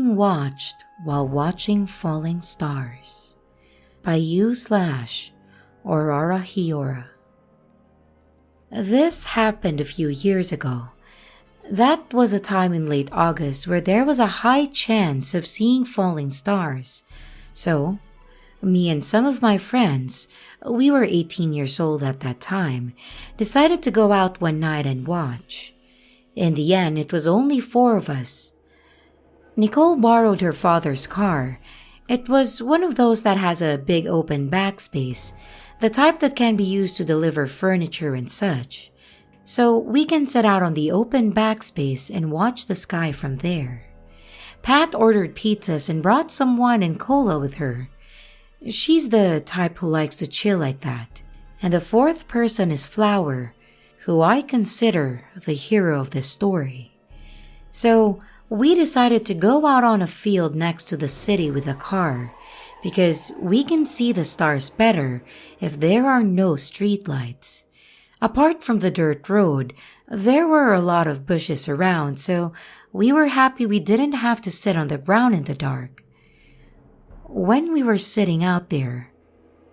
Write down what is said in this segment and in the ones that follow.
Being Watched While Watching Falling Stars by U/Aurora Hiora. This happened a few years ago. That was a time in late August where there was a high chance of seeing falling stars. So, me and some of my friends, we were 18 years old at that time, decided to go out one night and watch. In the end, it was only 4 of us. Nicole borrowed her father's car. It was one of those that has a big open backspace, the type that can be used to deliver furniture and such. So we can set out on the open backspace and watch the sky from there. Pat ordered pizzas and brought some wine and cola with her. She's the type who likes to chill like that. And the 4th person is Flower, who I consider the hero of this story. So we decided to go out on a field next to the city with a car because we can see the stars better if there are no streetlights. Apart from the dirt road, there were a lot of bushes around, so we were happy we didn't have to sit on the ground in the dark. When we were sitting out there,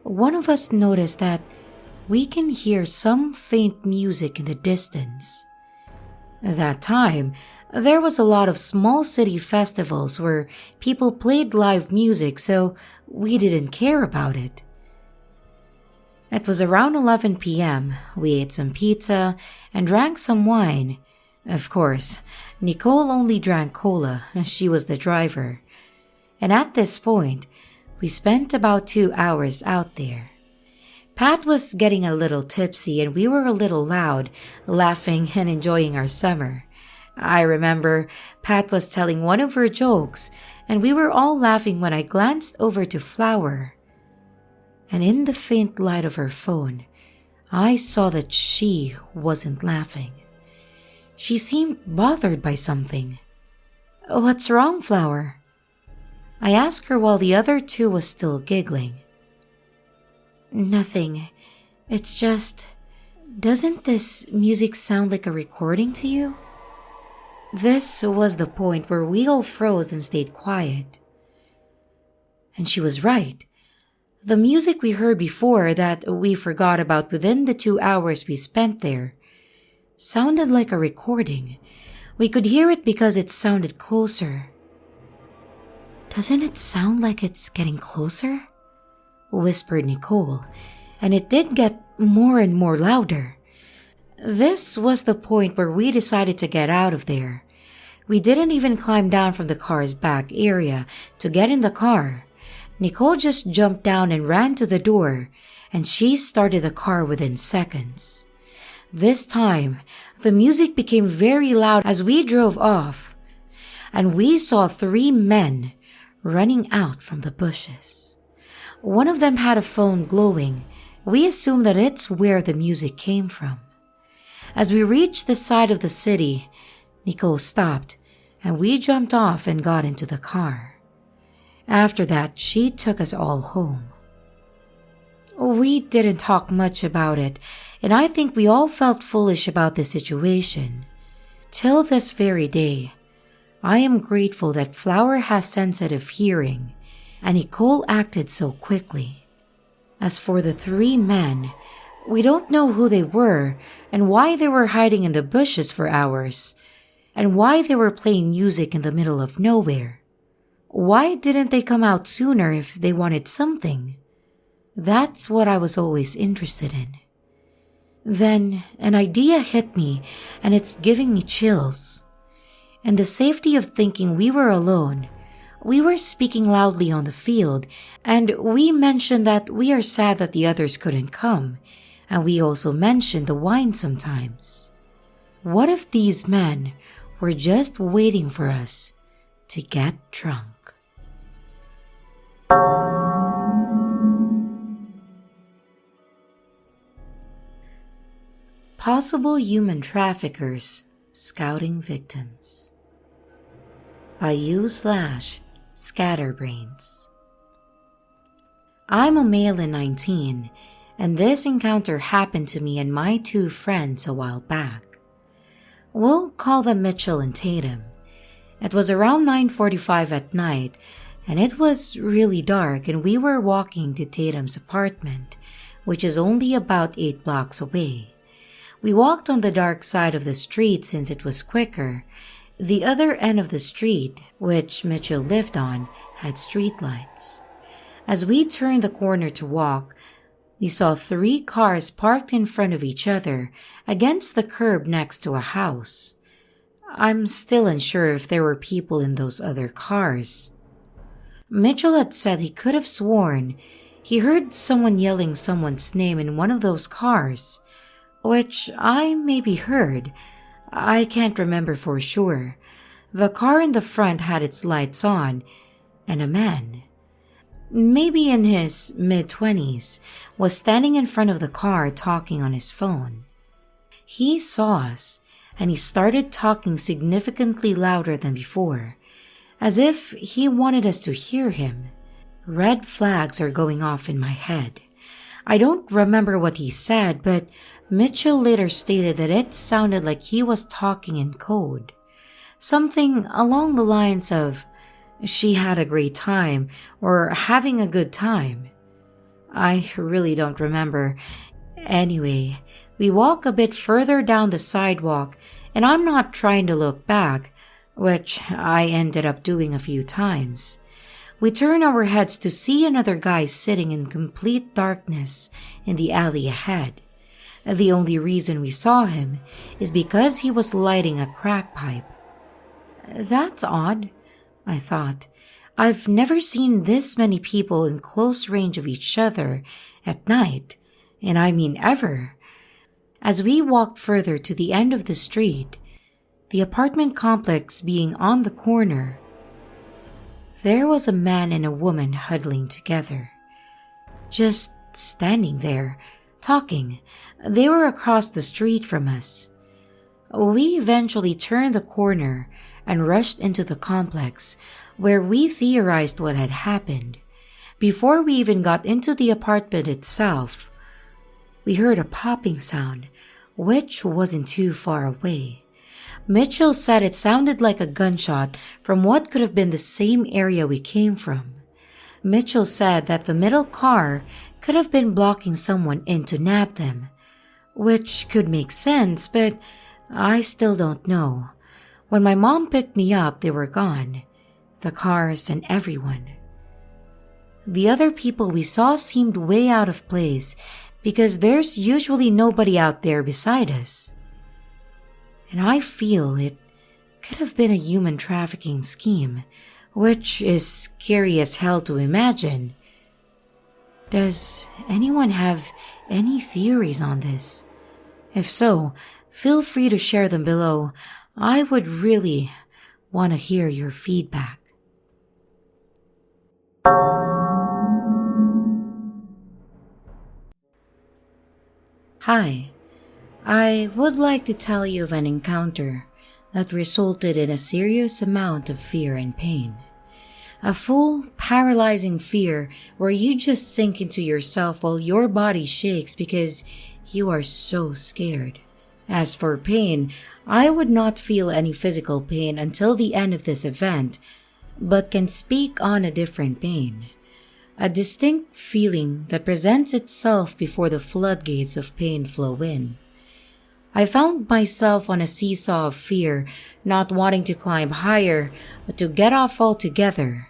one of us noticed that we can hear some faint music in the distance. At that time, there was a lot of small city festivals where people played live music, so we didn't care about it. It was around 11 p.m. We ate some pizza and drank some wine. Of course, Nicole only drank cola, as she was the driver. And at this point, we spent about 2 hours out there. Pat was getting a little tipsy and we were a little loud, laughing and enjoying our summer. I remember Pat was telling one of her jokes and we were all laughing when I glanced over to Flower. And in the faint light of her phone, I saw that she wasn't laughing. She seemed bothered by something. "What's wrong, Flower?" I asked her while the other 2 was still giggling. "Nothing. It's just, doesn't this music sound like a recording to you?" This was the point where we all froze and stayed quiet. And she was right. The music we heard before that we forgot about within the 2 hours we spent there sounded like a recording. We could hear it because it sounded closer. "Doesn't it sound like it's getting closer?" whispered Nicole, and it did get more and more louder. This was the point where we decided to get out of there. We didn't even climb down from the car's back area to get in the car. Nicole just jumped down and ran to the door, and she started the car within seconds. This time, the music became very loud as we drove off, and we saw 3 men running out from the bushes. One of them had a phone glowing. We assumed that it's where the music came from. As we reached the side of the city, Nicole stopped, and we jumped off and got into the car. After that, she took us all home. We didn't talk much about it, and I think we all felt foolish about the situation. Till this very day, I am grateful that Flower has sensitive hearing, and Nicole acted so quickly. As for the 3 men, we don't know who they were and why they were hiding in the bushes for hours, and why they were playing music in the middle of nowhere. Why didn't they come out sooner if they wanted something? That's what I was always interested in. Then an idea hit me, and it's giving me chills. In the safety of thinking we were alone, we were speaking loudly on the field, and we mentioned that we are sad that the others couldn't come, and we also mentioned the wine sometimes. What if these men were just waiting for us to get drunk? Possible Human Traffickers Scouting Victims by U/Scatterbrains. I'm a male and 19, and this encounter happened to me and my 2 friends a while back. We'll call them Mitchell and Tatum. It was around 9:45 at night, and it was really dark, and we were walking to Tatum's apartment, which is only about 8 blocks away. We walked on the dark side of the street since it was quicker. The other end of the street, which Mitchell lived on, had streetlights. As we turned the corner to walk, we saw 3 cars parked in front of each other against the curb next to a house. I'm still unsure if there were people in those other cars. Mitchell had said he could have sworn he heard someone yelling someone's name in one of those cars, which I maybe heard. I can't remember for sure. The car in the front had its lights on, and a man, maybe in his mid-20s, was standing in front of the car talking on his phone. He saw us, and he started talking significantly louder than before, as if he wanted us to hear him. Red flags are going off in my head. I don't remember what he said, but Mitchell later stated that it sounded like he was talking in code. Something along the lines of, "She had a great time," or "having a good time." I really don't remember. Anyway, we walk a bit further down the sidewalk, and I'm not trying to look back, which I ended up doing a few times. We turn our heads to see another guy sitting in complete darkness in the alley ahead. The only reason we saw him is because he was lighting a crack pipe. That's odd, I thought. I've never seen this many people in close range of each other at night, and I mean ever. As we walked further to the end of the street, the apartment complex being on the corner, there was a man and a woman huddling together, just standing there, talking. They were across the street from us. We eventually turned the corner and rushed into the complex, where we theorized what had happened. Before we even got into the apartment itself, we heard a popping sound, which wasn't too far away. Mitchell said it sounded like a gunshot from what could have been the same area we came from. Mitchell said that the middle car could have been blocking someone in to nab them, which could make sense, but I still don't know. When my mom picked me up, they were gone, the cars and everyone. The other people we saw seemed way out of place because there's usually nobody out there beside us. And I feel it could have been a human trafficking scheme, which is scary as hell to imagine. Does anyone have any theories on this? If so, feel free to share them below. I would really want to hear your feedback. Hi, I would like to tell you of an encounter that resulted in a serious amount of fear and pain. A full, paralyzing fear where you just sink into yourself while your body shakes because you are so scared. As for pain, I would not feel any physical pain until the end of this event, but can speak on a different pain. A distinct feeling that presents itself before the floodgates of pain flow in. I found myself on a seesaw of fear, not wanting to climb higher, but to get off altogether.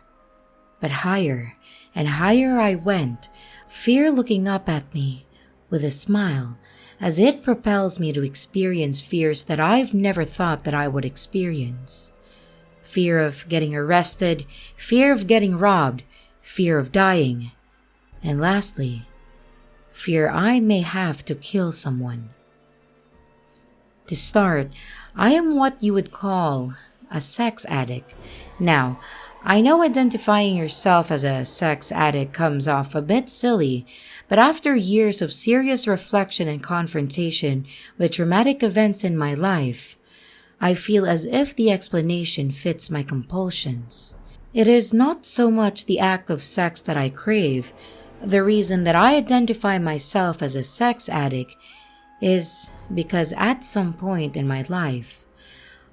But higher and higher I went, fear looking up at me with a smile, as it propels me to experience fears that I've never thought that I would experience. Fear of getting arrested, fear of getting robbed, fear of dying, and lastly, fear I may have to kill someone. To start, I am what you would call a sex addict. Now, I know identifying yourself as a sex addict comes off a bit silly, but after years of serious reflection and confrontation with traumatic events in my life, I feel as if the explanation fits my compulsions. It is not so much the act of sex that I crave. The reason that I identify myself as a sex addict is because at some point in my life,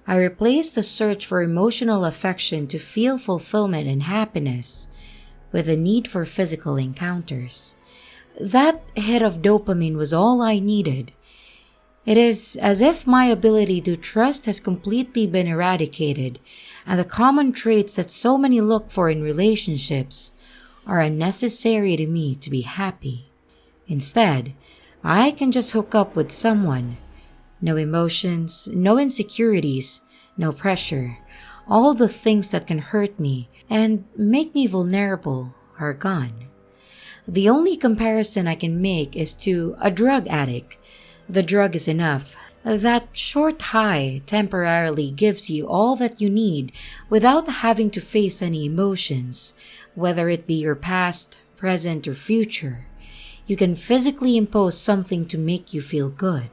I replaced the search for emotional affection to feel fulfillment and happiness with the need for physical encounters. That hit of dopamine was all I needed. It is as if my ability to trust has completely been eradicated, and the common traits that so many look for in relationships are unnecessary to me to be happy. Instead, I can just hook up with someone. No emotions, no insecurities, no pressure. All the things that can hurt me and make me vulnerable are gone. The only comparison I can make is to a drug addict. The drug is enough. That short high temporarily gives you all that you need without having to face any emotions, whether it be your past, present, or future. You can physically impose something to make you feel good.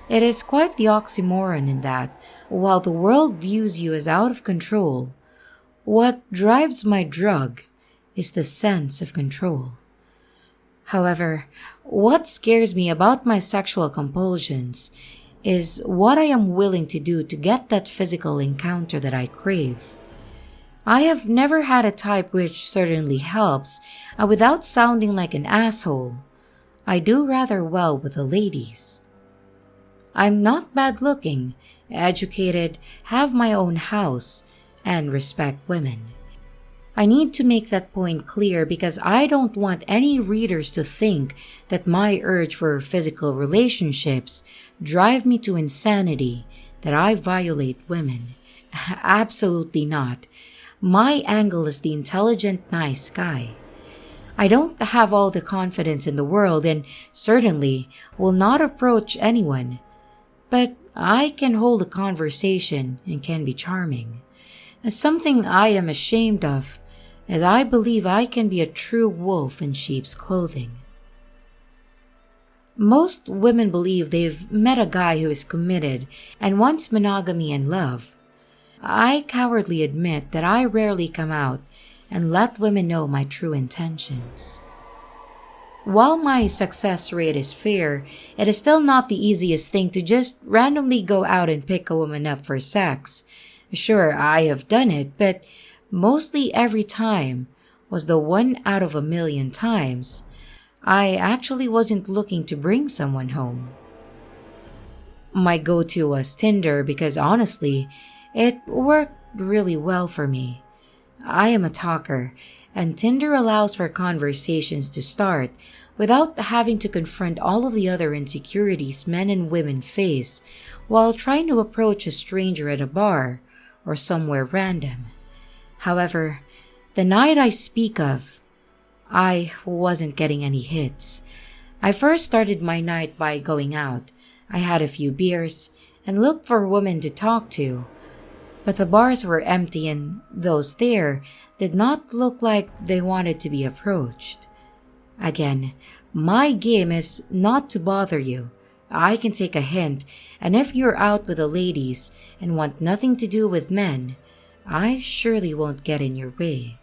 It is quite the oxymoron in that, while the world views you as out of control, what drives my drug is the sense of control. However, what scares me about my sexual compulsions is what I am willing to do to get that physical encounter that I crave. I have never had a type, which certainly helps, and without sounding like an asshole, I do rather well with the ladies. I'm not bad looking, educated, have my own house, and respect women. I need to make that point clear because I don't want any readers to think that my urge for physical relationships drive me to insanity, that I violate women. Absolutely not. My angle is the intelligent, nice guy. I don't have all the confidence in the world and certainly will not approach anyone, but I can hold a conversation and can be charming. Something I am ashamed of, as I believe I can be a true wolf in sheep's clothing. Most women believe they've met a guy who is committed and wants monogamy and love. I cowardly admit that I rarely come out and let women know my true intentions. While my success rate is fair, it is still not the easiest thing to just randomly go out and pick a woman up for sex. Sure, I have done it, but mostly every time was the 1 out of 1,000,000 times I actually wasn't looking to bring someone home. My go-to was Tinder because honestly, it worked really well for me. I am a talker, and Tinder allows for conversations to start without having to confront all of the other insecurities men and women face while trying to approach a stranger at a bar or somewhere random. However, the night I speak of, I wasn't getting any hits. I first started my night by going out. I had a few beers and looked for women to talk to, but the bars were empty and those there did not look like they wanted to be approached. Again, my game is not to bother you. I can take a hint, and if you're out with the ladies and want nothing to do with men, I surely won't get in your way.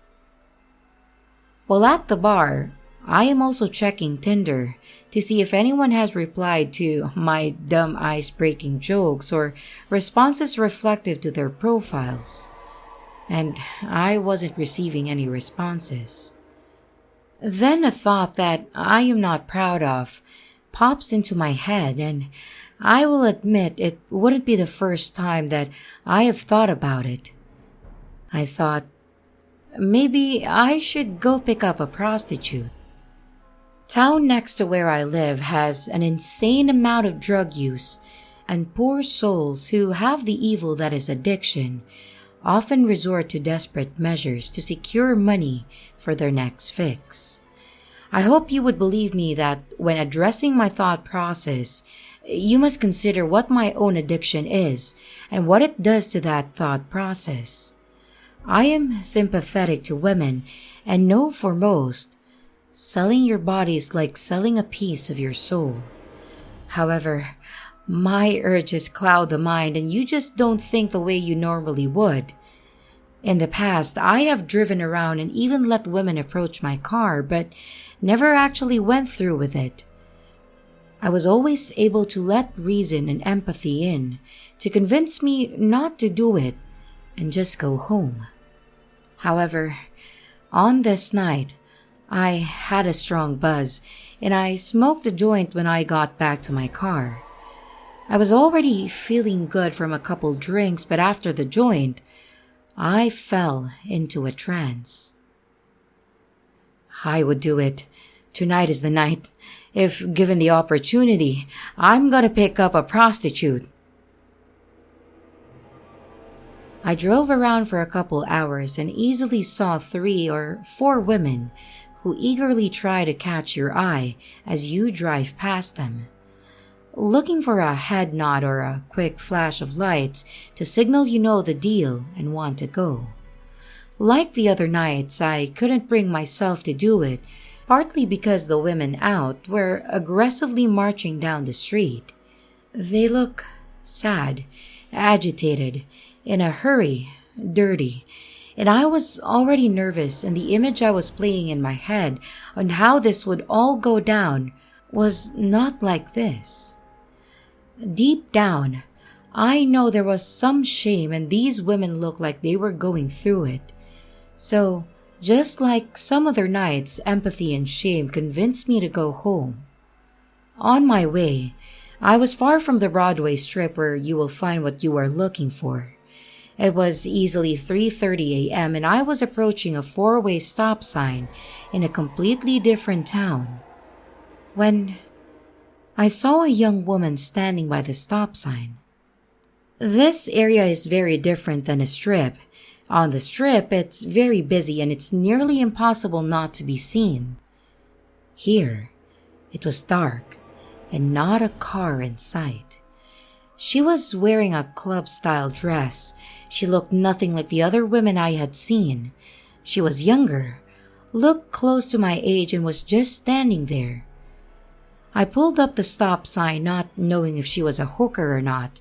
While at the bar, I am also checking Tinder to see if anyone has replied to my dumb ice-breaking jokes or responses reflective to their profiles, and I wasn't receiving any responses. Then a thought that I am not proud of pops into my head, and I will admit it wouldn't be the first time that I have thought about it. I thought, maybe I should go pick up a prostitute. Town next to where I live has an insane amount of drug use, and poor souls who have the evil that is addiction often resort to desperate measures to secure money for their next fix. I hope you would believe me that when addressing my thought process, you must consider what my own addiction is and what it does to that thought process. I am sympathetic to women and know for most, selling your body is like selling a piece of your soul. However, my urges cloud the mind and you just don't think the way you normally would. In the past, I have driven around and even let women approach my car, but never actually went through with it. I was always able to let reason and empathy in to convince me not to do it and just go home. However, on this night, I had a strong buzz and I smoked a joint when I got back to my car. I was already feeling good from a couple drinks, but after the joint, I fell into a trance. I would do it. Tonight is the night. If given the opportunity, I'm gonna pick up a prostitute. I drove around for a couple hours and easily saw 3 or 4 women who eagerly try to catch your eye as you drive past them, looking for a head nod or a quick flash of lights to signal you know the deal and want to go. Like the other nights, I couldn't bring myself to do it, partly because the women out were aggressively marching down the street. They look sad, agitated, in a hurry, dirty, and I was already nervous, and the image I was playing in my head on how this would all go down was not like this. Deep down, I know there was some shame and these women looked like they were going through it. So, just like some other nights, empathy and shame convinced me to go home. On my way, I was far from the Broadway strip where you will find what you are looking for. It was easily 3:30 a.m. and I was approaching a 4-way stop sign in a completely different town when I saw a young woman standing by the stop sign. This area is very different than a strip. On the strip, it's very busy and it's nearly impossible not to be seen. Here, it was dark and not a car in sight. She was wearing a club-style dress. She looked nothing like the other women I had seen. She was younger, looked close to my age, and was just standing there. I pulled up the stop sign not knowing if she was a hooker or not,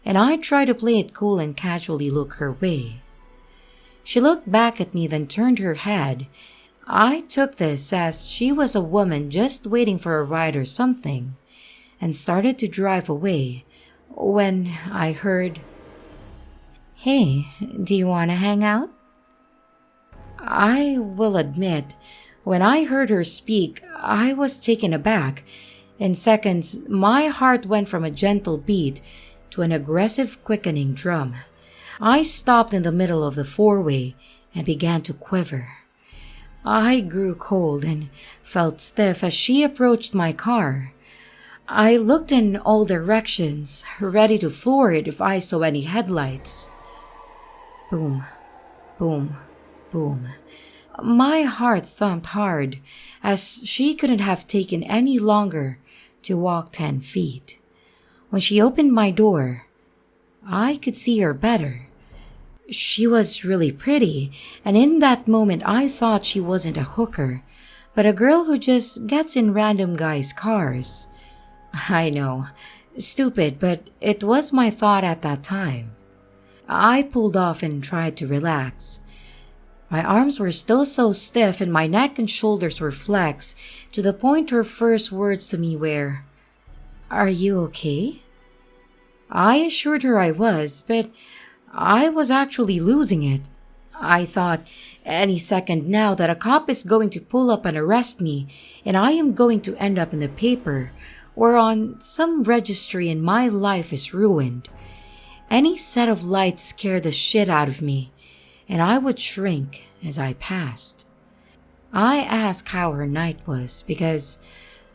and I tried to play it cool and casually look her way. She looked back at me, then turned her head. I took this as she was a woman just waiting for a ride or something, and started to drive away when I heard, "Hey, do you want to hang out?" I will admit, when I heard her speak, I was taken aback. In seconds, my heart went from a gentle beat to an aggressive quickening drum. I stopped in the middle of the 4-way and began to quiver. I grew cold and felt stiff as she approached my car. I looked in all directions, ready to floor it if I saw any headlights. Boom, boom, boom. My heart thumped hard as she couldn't have taken any longer to walk 10 feet. When she opened my door, I could see her better. She was really pretty, and in that moment I thought she wasn't a hooker, but a girl who just gets in random guys' cars. I know, stupid, but it was my thought at that time. I pulled off and tried to relax. My arms were still so stiff and my neck and shoulders were flexed to the point her first words to me were, "Are you okay?" I assured her I was, but I was actually losing it. I thought any second now that a cop is going to pull up and arrest me and I am going to end up in the paper or on some registry and my life is ruined. Any set of lights scared the shit out of me and I would shrink as I passed. I asked how her night was because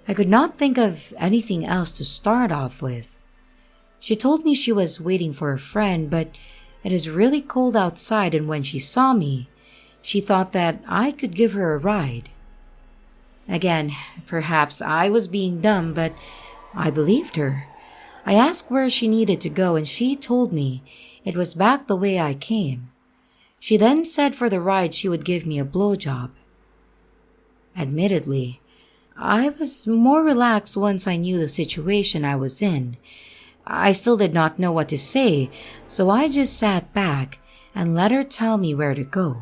I could not think of anything else to start off with. She told me she was waiting for a friend, but it is really cold outside and when she saw me, she thought that I could give her a ride. Again, perhaps I was being dumb, but I believed her. I asked where she needed to go and she told me it was back the way I came. She then said for the ride she would give me a blowjob. Admittedly, I was more relaxed once I knew the situation I was in. I still did not know what to say, so I just sat back and let her tell me where to go.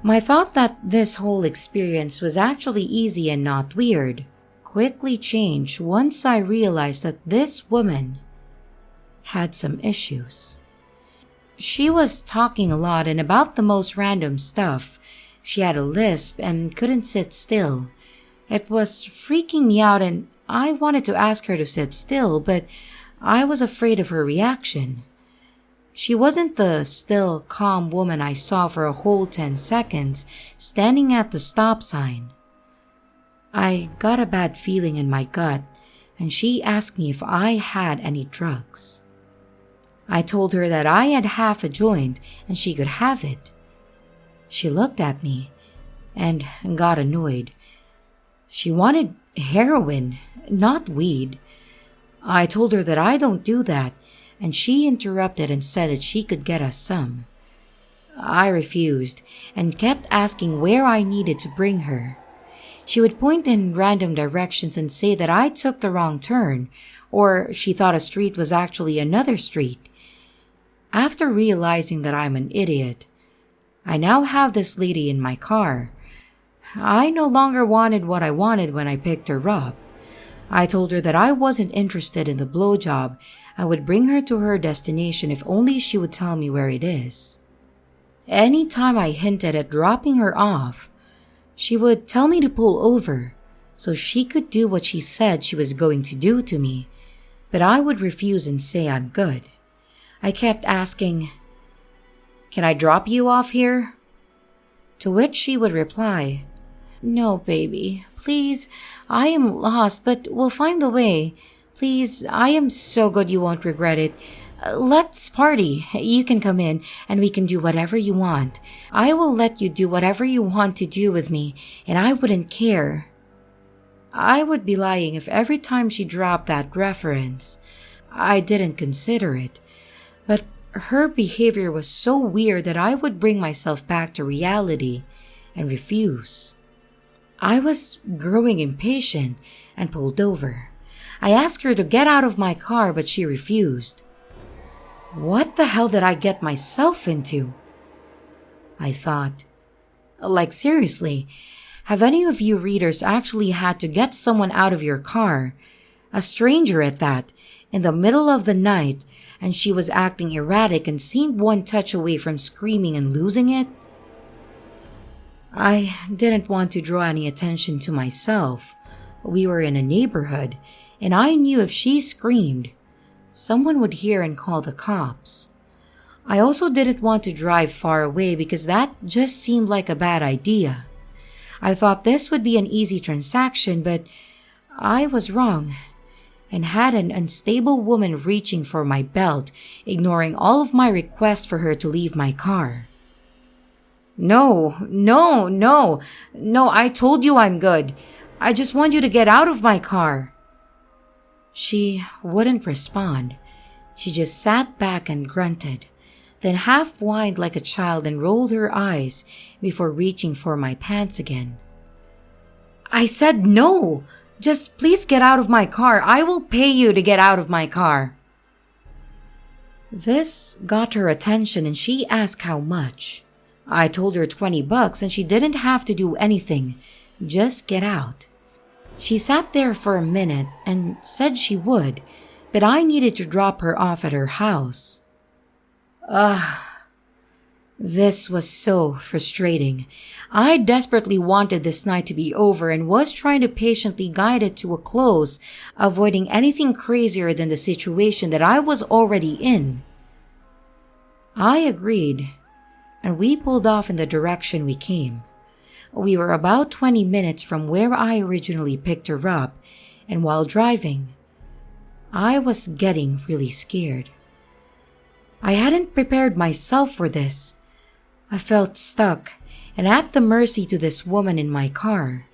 My thought that this whole experience was actually easy and not weird quickly changed once I realized that this woman had some issues. She was talking a lot and about the most random stuff. She had a lisp and couldn't sit still. It was freaking me out and I wanted to ask her to sit still, but I was afraid of her reaction. She wasn't the still, calm woman I saw for a whole 10 seconds standing at the stop sign. I got a bad feeling in my gut, and she asked me if I had any drugs. I told her that I had half a joint and she could have it. She looked at me and got annoyed. She wanted heroin, not weed. I told her that I don't do that, and she interrupted and said that she could get us some. I refused and kept asking where I needed to bring her. She would point in random directions and say that I took the wrong turn, or she thought a street was actually another street. After realizing that I'm an idiot, I now have this lady in my car. I no longer wanted what I wanted when I picked her up. I told her that I wasn't interested in the blowjob. I would bring her to her destination if only she would tell me where it is. Anytime I hinted at dropping her off, she would tell me to pull over so she could do what she said she was going to do to me, but I would refuse and say I'm good. I kept asking, "Can I drop you off here?" To which she would reply, "No, baby. Please, I am lost, but we'll find the way. Please, I am so good you won't regret it. Let's party. You can come in and we can do whatever you want. I will let you do whatever you want to do with me, and I wouldn't care." I would be lying if every time she dropped that reference, I didn't consider it. But her behavior was so weird that I would bring myself back to reality and refuse. I was growing impatient and pulled over. I asked her to get out of my car, but she refused. What the hell did I get myself into? I thought. Like, seriously, have any of you readers actually had to get someone out of your car, a stranger at that, in the middle of the night, and she was acting erratic and seemed one touch away from screaming and losing it? I didn't want to draw any attention to myself. We were in a neighborhood, and I knew if she screamed, someone would hear and call the cops. I also didn't want to drive far away because that just seemed like a bad idea. I thought this would be an easy transaction, but I was wrong and had an unstable woman reaching for my belt, ignoring all of my requests for her to leave my car. No, I told you I'm good. I just want you to get out of my car. She wouldn't respond. She just sat back and grunted, then half whined like a child and rolled her eyes before reaching for my pants again. I said no! Just please get out of my car. I will pay you to get out of my car. This got her attention and she asked how much. I told her $20 and she didn't have to do anything. Just get out. She sat there for a minute and said she would, but I needed to drop her off at her house. This was so frustrating. I desperately wanted this night to be over and was trying to patiently guide it to a close, avoiding anything crazier than the situation that I was already in. I agreed, and we pulled off in the direction we came. We were about 20 minutes from where I originally picked her up, and while driving, I was getting really scared. I hadn't prepared myself for this. I felt stuck and at the mercy to this woman in my car.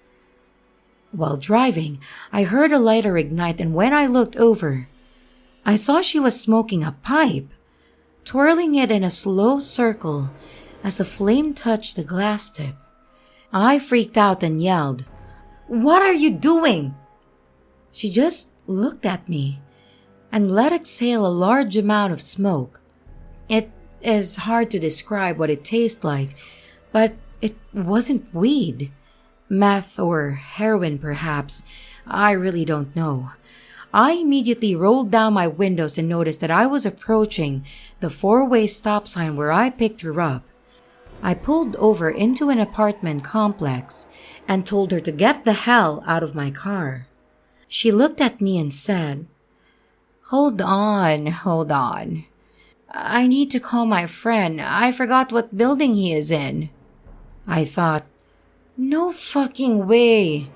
While driving, I heard a lighter ignite, and when I looked over, I saw she was smoking a pipe, twirling it in a slow circle as the flame touched the glass tip. I freaked out and yelled, "What are you doing?" She just looked at me and let exhale a large amount of smoke. It is hard to describe what it tastes like, but it wasn't weed. Meth or heroin, perhaps. I really don't know. I immediately rolled down my windows and noticed that I was approaching the four-way stop sign where I picked her up. I pulled over into an apartment complex and told her to get the hell out of my car. She looked at me and said, hold on. I need to call my friend. I forgot what building he is in." I thought, no fucking way.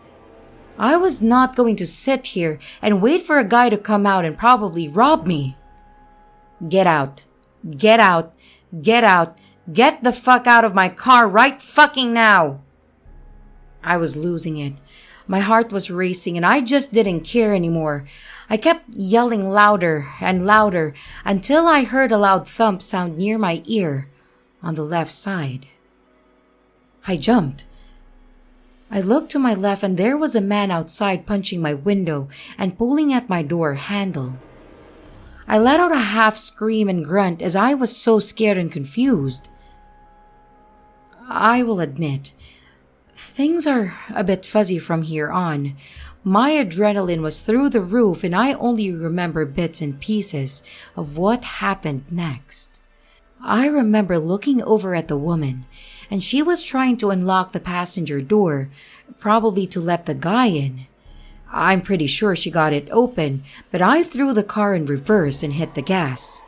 I was not going to sit here and wait for a guy to come out and probably rob me. Get out. Get out. Get out. Get the fuck out of my car right fucking now. I was losing it. My heart was racing and I just didn't care anymore. I kept yelling louder and louder until I heard a loud thump sound near my ear on the left side. I jumped. I looked to my left and there was a man outside punching my window and pulling at my door handle. I let out a half scream and grunt as I was so scared and confused. I will admit, things are a bit fuzzy from here on. My adrenaline was through the roof and I only remember bits and pieces of what happened next. I remember looking over at the woman, and she was trying to unlock the passenger door, probably to let the guy in. I'm pretty sure she got it open, but I threw the car in reverse and hit the gas.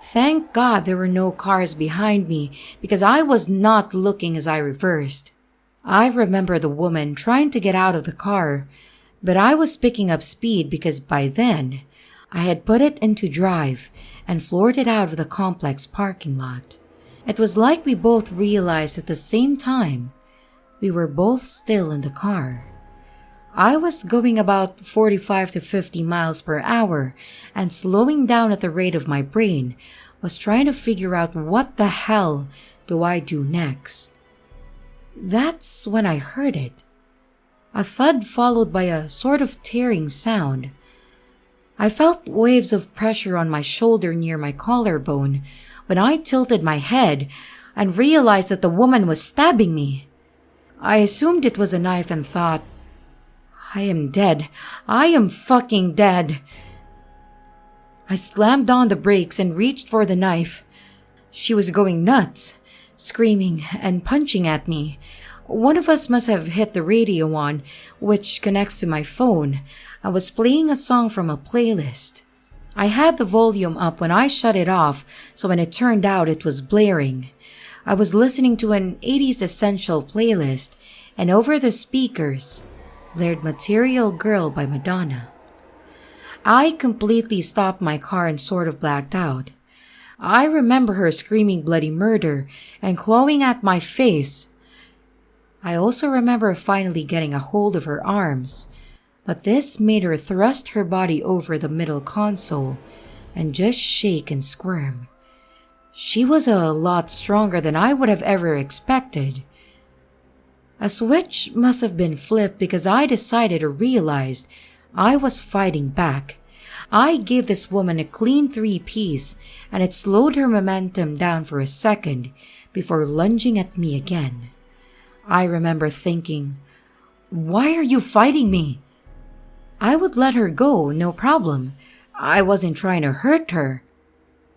Thank God there were no cars behind me because I was not looking as I reversed. I remember the woman trying to get out of the car, but I was picking up speed because by then, I had put it into drive and floored it out of the complex parking lot. It was like we both realized at the same time we were both still in the car. I was going about 45 to 50 miles per hour and slowing down at the rate of my brain was trying to figure out what the hell do I do next. That's when I heard it. A thud followed by a sort of tearing sound. I felt waves of pressure on my shoulder near my collarbone when I tilted my head and realized that the woman was stabbing me. I assumed it was a knife and thought, I am dead. I am fucking dead. I slammed on the brakes and reached for the knife. She was going nuts, screaming and punching at me. One of us must have hit the radio on, which connects to my phone. I was playing a song from a playlist. I had the volume up when I shut it off, so when it turned out it was blaring. I was listening to an 80s Essential playlist, and over the speakers blared Material Girl by Madonna. I completely stopped my car and sort of blacked out. I remember her screaming bloody murder and clawing at my face. I also remember finally getting a hold of her arms, but this made her thrust her body over the middle console and just shake and squirm. She was a lot stronger than I would have ever expected. A switch must have been flipped because I decided or realized I was fighting back. I gave this woman a clean 3-piece and it slowed her momentum down for a second before lunging at me again. I remember thinking, why are you fighting me? I would let her go, no problem. I wasn't trying to hurt her.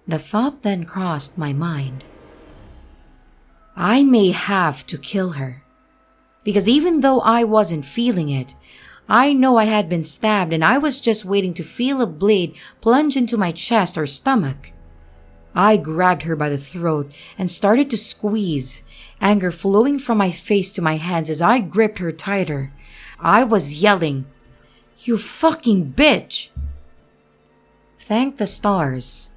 The thought then crossed my mind. I may have to kill her. Because even though I wasn't feeling it, I know I had been stabbed and I was just waiting to feel a blade plunge into my chest or stomach. I grabbed her by the throat and started to squeeze, anger flowing from my face to my hands as I gripped her tighter. I was yelling, "You fucking bitch!" Thank the stars.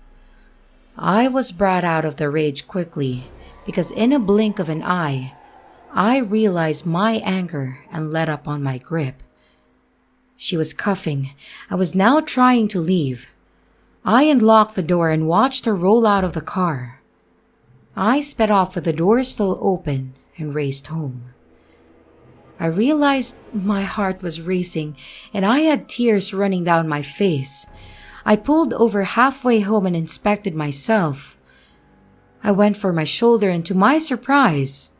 I was brought out of the rage quickly because in a blink of an eye, I realized my anger and let up on my grip. She was cuffing. I was now trying to leave. I unlocked the door and watched her roll out of the car. I sped off with the door still open and raced home. I realized my heart was racing and I had tears running down my face. I pulled over halfway home and inspected myself. I went for my shoulder and to my surprise,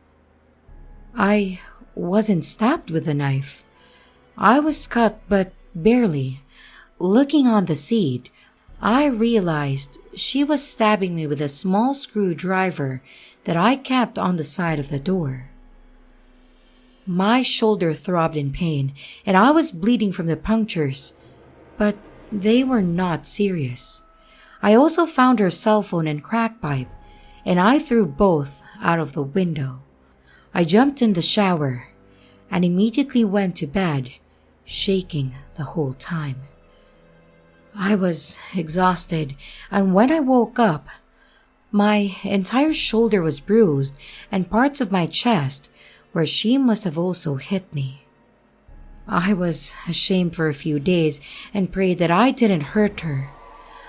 I wasn't stabbed with a knife. I was cut, but barely. Looking on the seat, I realized she was stabbing me with a small screwdriver that I kept on the side of the door. My shoulder throbbed in pain, and I was bleeding from the punctures, but they were not serious. I also found her cell phone and crack pipe, and I threw both out of the window. I jumped in the shower and immediately went to bed, shaking the whole time. I was exhausted, and when I woke up, my entire shoulder was bruised and parts of my chest where she must have also hit me. I was ashamed for a few days and prayed that I didn't hurt her.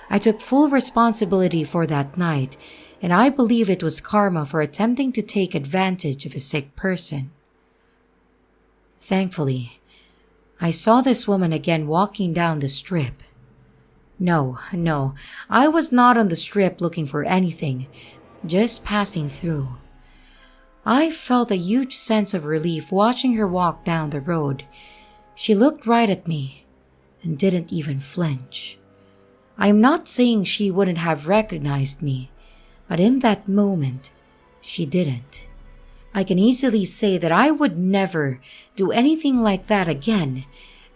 I took full responsibility for that night, and I believe it was karma for attempting to take advantage of a sick person. Thankfully, I saw this woman again walking down the strip. No, I was not on the strip looking for anything, just passing through. I felt a huge sense of relief watching her walk down the road. She looked right at me and didn't even flinch. I'm not saying she wouldn't have recognized me, but in that moment, she didn't. I can easily say that I would never do anything like that again,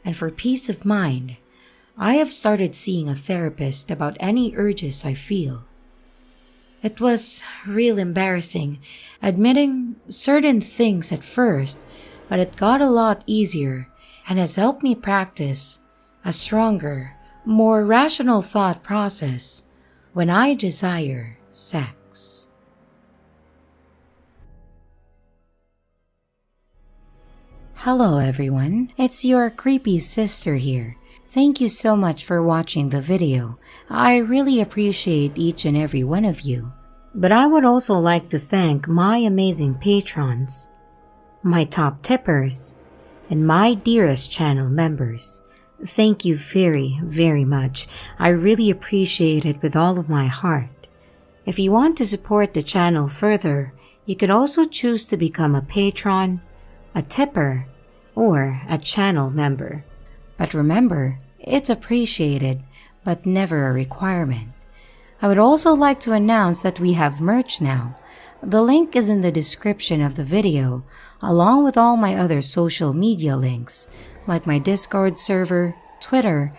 and for peace of mind, I have started seeing a therapist about any urges I feel. It was real embarrassing admitting certain things at first, but it got a lot easier and has helped me practice a stronger, more rational thought process when I desire sex. Hello everyone, it's your creepy sister here. Thank you so much for watching the video. I really appreciate each and every one of you. But I would also like to thank my amazing patrons, my top tippers, and my dearest channel members. Thank you very, very much. I really appreciate it with all of my heart. If you want to support the channel further, you could also choose to become a patron, a tipper, or a channel member. But remember, it's appreciated, but never a requirement. I would also like to announce that we have merch now. The link is in the description of the video, along with all my other social media links, like my Discord server, Twitter,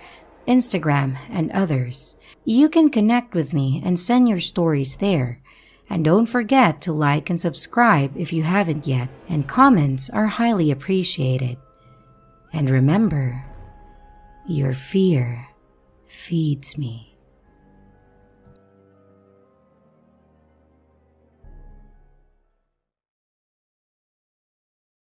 Instagram, and others. You can connect with me and send your stories there. And don't forget to like and subscribe if you haven't yet, and comments are highly appreciated. And remember, your fear feeds me.